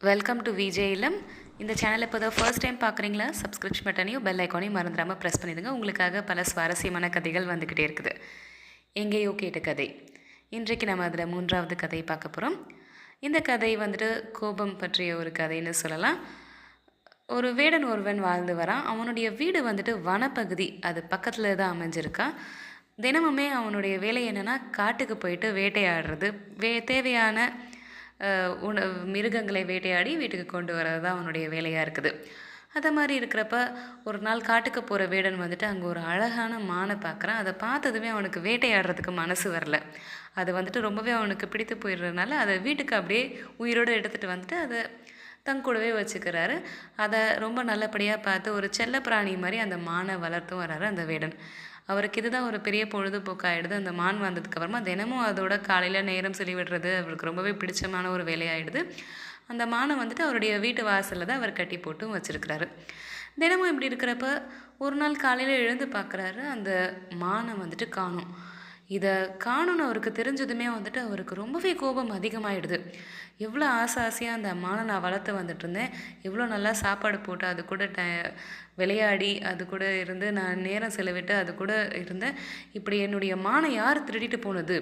Welcome to விஜேஎல்எம். இந்த சேனலை இப்போ தான் ஃபர்ஸ்ட் டைம் பார்க்குறீங்களா? சப்ஸ்கிரிப்ஷன் பட்டனையும் பெல் ஐக்கானையும் மறந்துடாமல் ப்ரெஸ் பண்ணிடுங்க. உங்களுக்காக பல சுவாரஸ்யமான கதைகள் வந்துக்கிட்டே இருக்குது. எங்கேயோ கேட்ட கதை. இன்றைக்கு நம்ம அதில் 3வது கதையை பார்க்க போகிறோம். இந்த கதை வந்துட்டு கோபம் பற்றிய ஒரு கதைன்னு சொல்லலாம். ஒரு வேடன் ஒருவன் வாழ்ந்து வரான். அவனுடைய வீடு வந்துட்டு வனப்பகுதி, அது பக்கத்தில் தான் அமைஞ்சிருக்கா. தினமுமே அவனுடைய வேலை என்னென்னா காட்டுக்கு போயிட்டு வேட்டையாடுறது, தேவையான மிருகங்களை வேட்டையாடி வீட்டுக்கு கொண்டு வர்றது தான் அவனுடைய வேலையாக இருக்குது. அதை மாதிரி இருக்கிறப்ப ஒரு நாள் காட்டுக்கு போகிற வேடன் வந்துட்டு அங்கே ஒரு அழகான மானை பார்க்குறான். அதை பார்த்ததுமே அவனுக்கு வேட்டையாடுறதுக்கு மனசு வரல. அது வந்துட்டு ரொம்பவே அவனுக்கு பிடித்து போயிடுறதுனால அதை வீட்டுக்கு அப்படியே உயிரோடு எடுத்துகிட்டு வந்துட்டு அதை தங்கூடவே வச்சுக்கிறாரு. அதை ரொம்ப நல்லபடியாக பார்த்து ஒரு செல்ல பிராணி மாதிரி அந்த மானை வளர்த்தும் வர்றாரு அந்த வேடன். அவருக்கு இதுதான் ஒரு பெரிய பொழுதுபோக்காகிடுது. அந்த மான் வந்ததுக்கப்புறமா தினமும் அதோட காலையில் நேரம் செலவிடுறது அவருக்கு ரொம்பவே பிடிச்சமான ஒரு வேலையாகிடுது. அந்த மானை வந்துட்டு அவருடைய வீட்டு வாசலில் தான் அவர் கட்டி போட்டும் வச்சுருக்கிறாரு. தினமும் இப்படி இருக்கிறப்ப ஒரு நாள் காலையில் எழுந்து பார்க்குறாரு, அந்த மானை வந்துட்டு காணும். இதை காணும்னு அவருக்கு தெரிஞ்சதுமே வந்துட்டு அவருக்கு ரொம்பவே கோபம் அதிகமாகிடுது. எவ்வளோ ஆசையாக அந்த மானை நான் வளர்த்து வந்துட்டு இருந்தேன், எவ்வளோ நல்லா சாப்பாடு போட்டு அது கூட விளையாடி அது கூட இருந்து நான் நேரம் செலவிட்டு அது கூட இருந்தேன். இப்படி என்னுடைய மானை யார் திருடிட்டு போனது?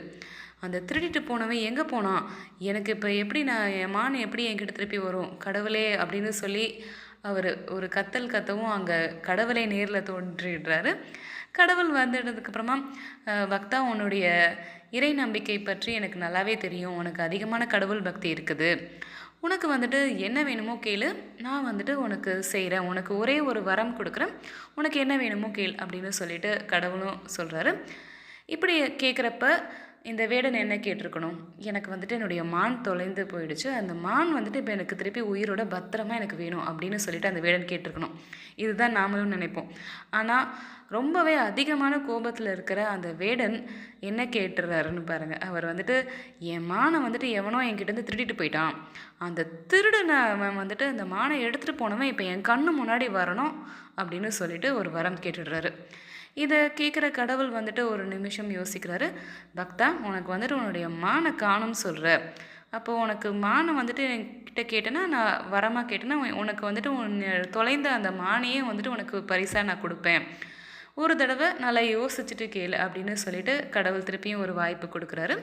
அந்த திருடிட்டு போனவன் எங்கே போனான்? எனக்கு இப்போ எப்படி என் மானை எப்படி என்கிட்ட திருப்பி வரும்? கடவுளே அப்படின்னு சொல்லி அவர் ஒரு கத்தல் கத்தவும் அங்கே கடவுளை நேரில் தோன்றிடுறாரு. கடவுள் வந்துட்டதுக்கப்புறமா, பக்தா, உன்னுடைய இறை நம்பிக்கை பற்றி எனக்கு நல்லாவே தெரியும், உனக்கு அதிகமான கடவுள் பக்தி இருக்குது, உனக்கு வந்துட்டு என்ன வேணுமோ கேளு, நான் வந்துட்டு உனக்கு செய்கிறேன், உனக்கு ஒரே ஒரு வரம் கொடுக்குறேன், உனக்கு என்ன வேணுமோ கேள் அப்படின்னு சொல்லிட்டு கடவுளும் சொல்கிறாரு. இப்படி கேட்குறப்ப இந்த வேடன் என்ன கேட்டிருக்கணும்? எனக்கு வந்துட்டு என்னுடைய மான் தொலைந்து போயிடுச்சு, அந்த மான் வந்துட்டு இப்போ எனக்கு திருப்பி உயிரோட பத்திரமா எனக்கு வேணும் அப்படின்னு சொல்லிட்டு அந்த வேடன் கேட்டிருக்கணும். இதுதான் நாமளும் நினைப்போம். ஆனால் ரொம்பவே அதிகமான கோபத்தில் இருக்கிற அந்த வேடன் என்ன கேட்டுறாருன்னு பாருங்கள். அவர் வந்துட்டு, என் மானை வந்துட்டு எவனோ என்கிட்டேருந்து திருடிட்டு போயிட்டான், அந்த திருடனவன் வந்துட்டு அந்த மானை எடுத்துகிட்டு போனவன் இப்போ என் கண்ணு முன்னாடி வரணும் அப்படின்னு சொல்லிட்டு ஒரு வரம் கேட்டுடுறாரு. இதை கேட்குற கடவுள் வந்துட்டு ஒரு நிமிஷம் யோசிக்கிறாரு. பக்தா, உனக்கு வந்துட்டு உன்னுடைய மானை காணும்னு சொல்கிற, அப்போது உனக்கு மானை வந்துட்டு என்கிட்ட கேட்டேன்னா, நான் வரமாக கேட்டேன்னா உனக்கு வந்துட்டு தொலைந்த அந்த மானையே வந்துட்டு உனக்கு பரிசாக நான் கொடுப்பேன், ஒரு தடவை நல்லா யோசிச்சுட்டு கேளு அப்படின்னு சொல்லிட்டு கடவுள் திருப்பியும் ஒரு வாய்ப்பு கொடுக்குறாரு.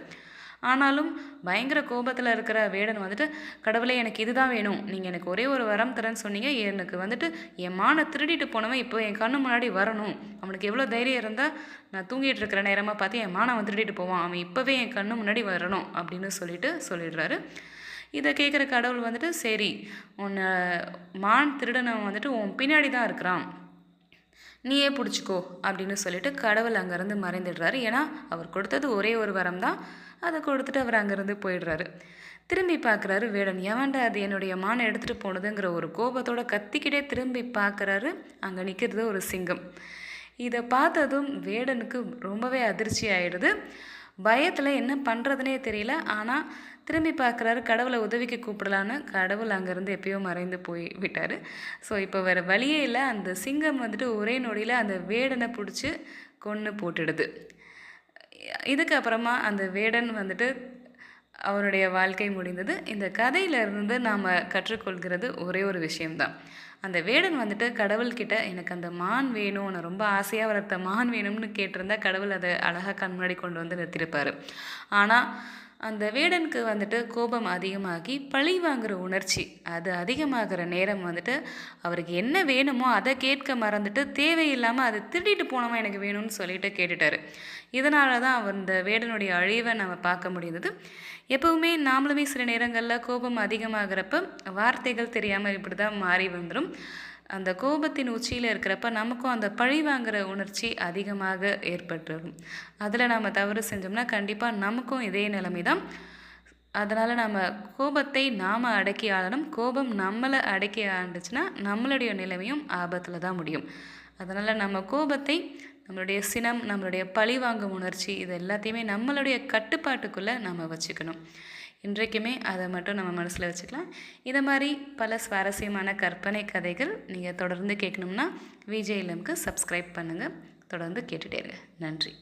ஆனாலும் பயங்கர கோபத்தில் இருக்கிற வேடன் வந்துட்டு, கடவுளே, எனக்கு இதுதான் வேணும், நீங்கள் எனக்கு ஒரே ஒரு வரம் தரேன்னு சொன்னீங்க, எனக்கு வந்துட்டு என் மானை திருடிட்டு போனவன் இப்போ என் கண்ணு முன்னாடி வரணும், அவனுக்கு எவ்வளோ தைரியம் இருந்தால் நான் தூங்கிட்டு இருக்கிற நேரமாக பார்த்து என் மானை அவன் திருடிட்டு போவான், அவன் இப்போவே என் கண்ணு முன்னாடி வரணும் அப்படின்னு சொல்லிடுறாரு. இதை கேட்குற கடவுள் வந்துட்டு, சரி, உன்னை மான் திருடனவன் வந்துட்டு உன் பின்னாடி தான் இருக்கிறான், நீயே பிடிச்சிக்கோ அப்படின்னு சொல்லிட்டு கடவுள் அங்கேருந்து மறைந்துடுறாரு. ஏன்னா அவர் கொடுத்தது ஒரே ஒரு வரம் தான், அதை கொடுத்துட்டு அவர் அங்கேருந்து போயிடுறாரு. திரும்பி பார்க்குறாரு வேடன். எவன்டா அது என்னுடைய மானை எடுத்துகிட்டு போனதுங்கிற ஒரு கோபத்தோட கத்திக்கிட்டே திரும்பி பார்க்குறாரு. அங்கே நிற்கிறது ஒரு சிங்கம். இதை பார்த்ததும் வேடனுக்கு ரொம்பவே அதிர்ச்சி ஆகிடுது. பயத்தில் என்ன பண்ணுறதுனே தெரியல. ஆனால் திரும்பி பார்க்குறாரு, கடவுளை உதவிக்கு கூப்பிடலான்னு. கடவுள் அங்கேருந்து எப்பயோ மறைந்து போய் விட்டார். ஸோ இப்போ வேறு வழியே இல்லை. அந்த சிங்கம் வந்துட்டு ஒரே நொடியில் அந்த வேடனை பிடிச்சி கொன்று போட்டுடுது. இதுக்கப்புறமா அந்த வேடன் வந்துட்டு அவனுடைய வாழ்க்கை முடிந்தது. இந்த கதையிலிருந்து நாம் கற்றுக்கொள்கிறது ஒரே ஒரு விஷயம்தான். அந்த வேடன் வந்துட்டு கடவுள்கிட்ட, எனக்கு அந்த மான் வேணும், நான் ரொம்ப ஆசையாக வளர்த்த மான் வேணும்னு கேட்டிருந்தா கடவுள் அதை அழகாக கண் முன்னாடி கொண்டு வந்து நிறுத்தியிருப்பார். ஆனால் அந்த வேடனுக்கு வந்துட்டு கோபம் அதிகமாகி பழி வாங்குகிற உணர்ச்சி அது அதிகமாகிற நேரம் வந்துட்டு அவருக்கு என்ன வேணுமோ அதை கேட்க மறந்துட்டு தேவையில்லாமல் அதை திருடிட்டு போனவன் எனக்கு வேணும்னு சொல்லிட்டு கேட்டுட்டார். இதனால தான் அந்த வேடனுடைய அழிவை நம்ம பார்க்க முடிந்தது. எப்போவுமே நாமளுமே சில நேரங்களில் கோபம் அதிகமாகிறப்ப வார்த்தைகள் தெரியாமல் இப்படி தான் மாறி வந்துடும். அந்த கோபத்தின் உச்சியில் இருக்கிறப்ப நமக்கும் அந்த பழி வாங்குகிற உணர்ச்சி அதிகமாக ஏற்பட்டுரும். அதில் நாம் தவறு செஞ்சோம்னா கண்டிப்பாக நமக்கும் இதே நிலைமை தான். அதனால் நம்ம கோபத்தை நாம் அடக்கி ஆளணும். கோபம் நம்மளை அடக்கி ஆண்டுச்சுன்னா நம்மளுடைய நிலைமையும் ஆபத்தில் தான் முடியும். அதனால் நம்ம கோபத்தை, நம்மளுடைய சினம், நம்மளுடைய பழி வாங்கும் உணர்ச்சி, இது எல்லாத்தையுமே நம்மளுடைய கட்டுப்பாட்டுக்குள்ளே நம்ம வச்சுக்கணும். இன்றைக்குமே அதை மட்டும் நம்ம மனசில் வச்சுக்கலாம். இதை மாதிரி பல சுவாரஸ்யமான கற்பனை கதைகள் நீங்கள் தொடர்ந்து கேட்கணும்னா விஜேஎல்எம்க்கு சப்ஸ்கிரைப் பண்ணுங்கள். தொடர்ந்து கேட்டுகிட்டே இருங்க. நன்றி.